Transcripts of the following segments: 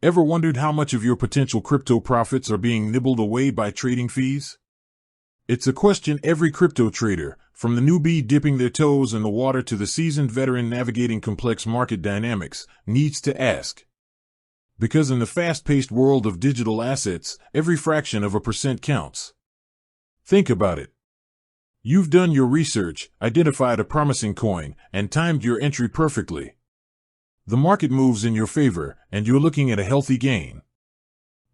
Ever wondered how much of your potential crypto profits are being nibbled away by trading fees? It's a question every crypto trader, from the newbie dipping their toes in the water to the seasoned veteran navigating complex market dynamics, needs to ask. Because in the fast-paced world of digital assets, every fraction of a percent counts. Think about it. You've done your research, identified a promising coin, and timed your entry perfectly. The market moves in your favor, and you're looking at a healthy gain.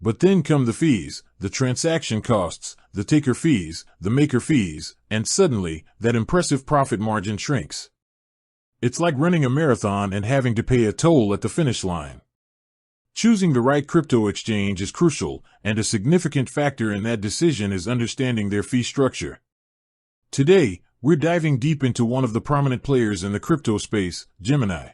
But then come the fees, the transaction costs, the taker fees, the maker fees, and suddenly, that impressive profit margin shrinks. It's like running a marathon and having to pay a toll at the finish line. Choosing the right crypto exchange is crucial, and a significant factor in that decision is understanding their fee structure. Today, we're diving deep into one of the prominent players in the crypto space, Gemini.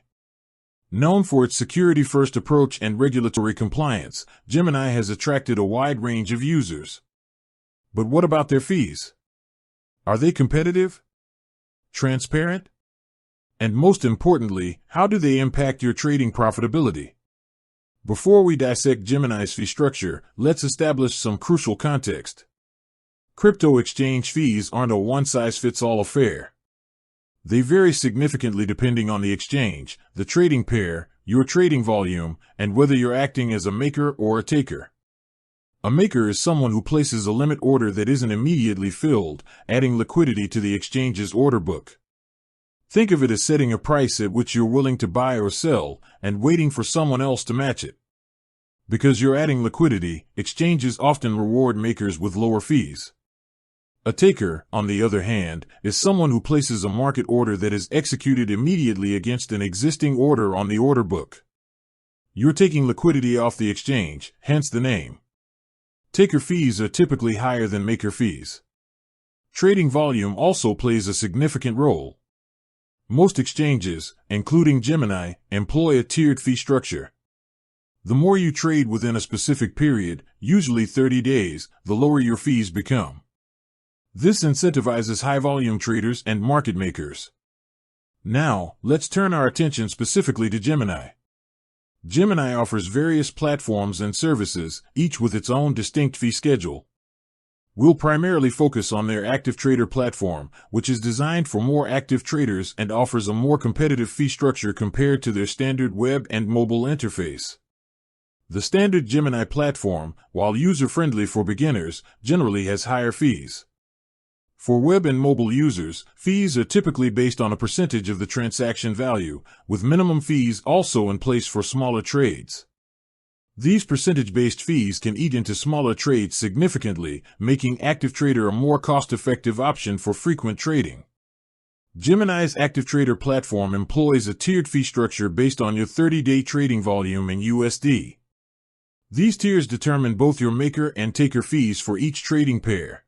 Known for its security-first approach and regulatory compliance, Gemini has attracted a wide range of users. But what about their fees? Are they competitive? Transparent? And most importantly, how do they impact your trading profitability? Before we dissect Gemini's fee structure, let's establish some crucial context. Crypto exchange fees aren't a one-size-fits-all affair. They vary significantly depending on the exchange, the trading pair, your trading volume, and whether you're acting as a maker or a taker. A maker is someone who places a limit order that isn't immediately filled, adding liquidity to the exchange's order book. Think of it as setting a price at which you're willing to buy or sell, and waiting for someone else to match it. Because you're adding liquidity, exchanges often reward makers with lower fees. A taker, on the other hand, is someone who places a market order that is executed immediately against an existing order on the order book. You're taking liquidity off the exchange, hence the name. Taker fees are typically higher than maker fees. Trading volume also plays a significant role. Most exchanges, including Gemini, employ a tiered fee structure. The more you trade within a specific period, usually 30 days, the lower your fees become. This incentivizes high-volume traders and market makers. Now, let's turn our attention specifically to Gemini. Gemini offers various platforms and services, each with its own distinct fee schedule. We'll primarily focus on their active trader platform, which is designed for more active traders and offers a more competitive fee structure compared to their standard web and mobile interface. The standard Gemini platform, while user-friendly for beginners, generally has higher fees. For web and mobile users, fees are typically based on a percentage of the transaction value, with minimum fees also in place for smaller trades. These percentage-based fees can eat into smaller trades significantly, making Active Trader a more cost-effective option for frequent trading. Gemini's Active Trader platform employs a tiered fee structure based on your 30-day trading volume in USD. These tiers determine both your maker and taker fees for each trading pair.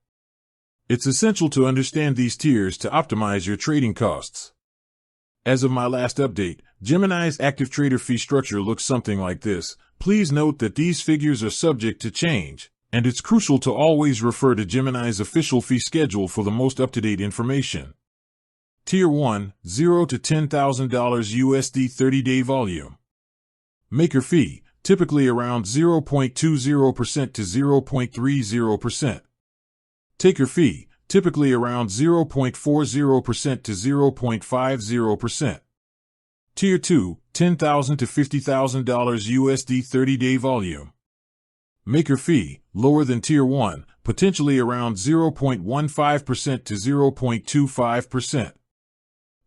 It's essential to understand these tiers to optimize your trading costs. As of my last update, Gemini's Active Trader fee structure looks something like this. Please note that these figures are subject to change, and it's crucial to always refer to Gemini's official fee schedule for the most up-to-date information. Tier 1, $0 to $10,000 USD 30-day volume. Maker fee, typically around 0.20% to 0.30%. Taker fee, typically around 0.40% to 0.50%. Tier 2, $10,000 to $50,000 USD 30-day volume. Maker fee, lower than Tier 1, potentially around 0.15% to 0.25%.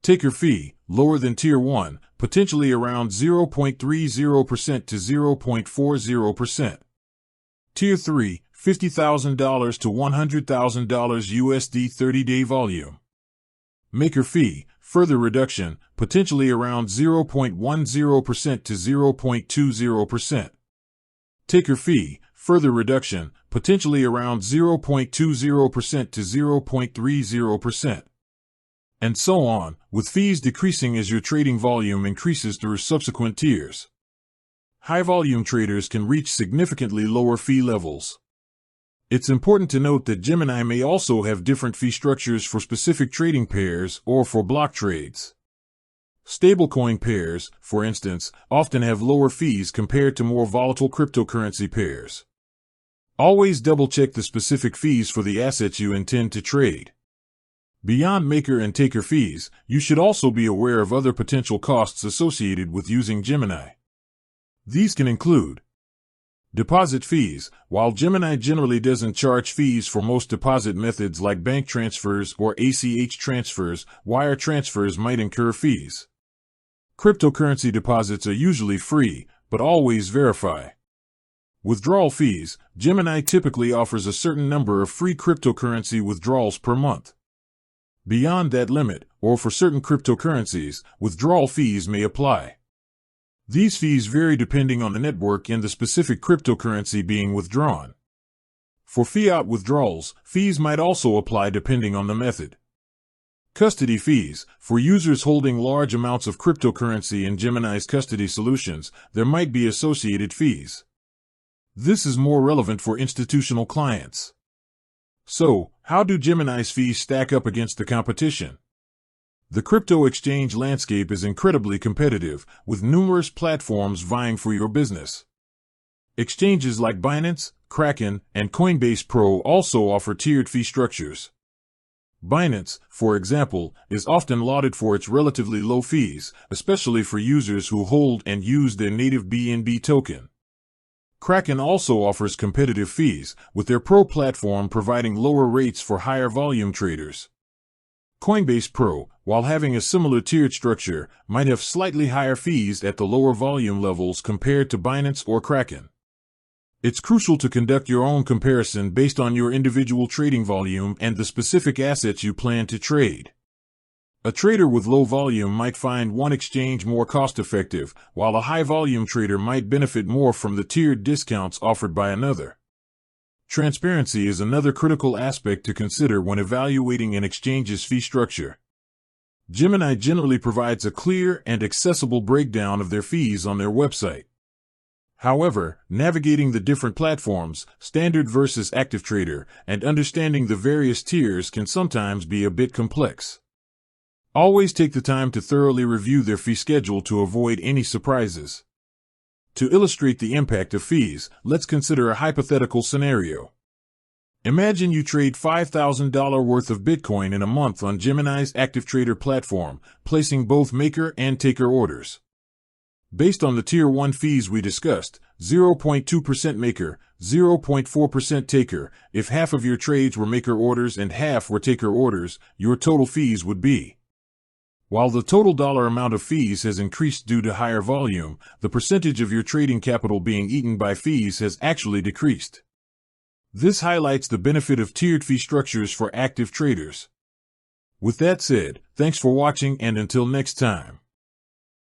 Taker fee, lower than Tier 1, potentially around 0.30% to 0.40%. Tier 3, $50,000 to $100,000 USD 30-day volume. Maker fee, further reduction, potentially around 0.10% to 0.20%. Taker fee, further reduction, potentially around 0.20% to 0.30%. And so on, with fees decreasing as your trading volume increases through subsequent tiers. High-volume traders can reach significantly lower fee levels. It's important to note that Gemini may also have different fee structures for specific trading pairs or for block trades. Stablecoin pairs, for instance, often have lower fees compared to more volatile cryptocurrency pairs. Always double-check the specific fees for the assets you intend to trade. Beyond maker and taker fees, you should also be aware of other potential costs associated with using Gemini. These can include deposit fees. While Gemini generally doesn't charge fees for most deposit methods like bank transfers or ACH transfers, wire transfers might incur fees. Cryptocurrency deposits are usually free, but always verify. Withdrawal fees. Gemini typically offers a certain number of free cryptocurrency withdrawals per month. Beyond that limit, or for certain cryptocurrencies, withdrawal fees may apply. These fees vary depending on the network and the specific cryptocurrency being withdrawn. For fiat withdrawals, fees might also apply depending on the method. Custody fees. For users holding large amounts of cryptocurrency in Gemini's custody solutions, there might be associated fees. This is more relevant for institutional clients. So, how do Gemini's fees stack up against the competition? The crypto exchange landscape is incredibly competitive, with numerous platforms vying for your business. Exchanges like Binance, Kraken, and Coinbase Pro also offer tiered fee structures. Binance, for example, is often lauded for its relatively low fees, especially for users who hold and use their native BNB token. Kraken also offers competitive fees, with their Pro platform providing lower rates for higher volume traders. Coinbase Pro, while having a similar tiered structure, might have slightly higher fees at the lower volume levels compared to Binance or Kraken. It's crucial to conduct your own comparison based on your individual trading volume and the specific assets you plan to trade. A trader with low volume might find one exchange more cost-effective, while a high-volume trader might benefit more from the tiered discounts offered by another. Transparency is another critical aspect to consider when evaluating an exchange's fee structure. Gemini generally provides a clear and accessible breakdown of their fees on their website. However, navigating the different platforms, standard versus active trader, and understanding the various tiers can sometimes be a bit complex. Always take the time to thoroughly review their fee schedule to avoid any surprises. To illustrate the impact of fees, let's consider a hypothetical scenario. Imagine you trade $5,000 worth of Bitcoin in a month on Gemini's active trader platform, placing both maker and taker orders. Based on the Tier 1 fees we discussed, 0.2% maker, 0.4% taker, if half of your trades were maker orders and half were taker orders, your total fees would be. While the total dollar amount of fees has increased due to higher volume, the percentage of your trading capital being eaten by fees has actually decreased. This highlights the benefit of tiered fee structures for active traders. With that said, thanks for watching and until next time.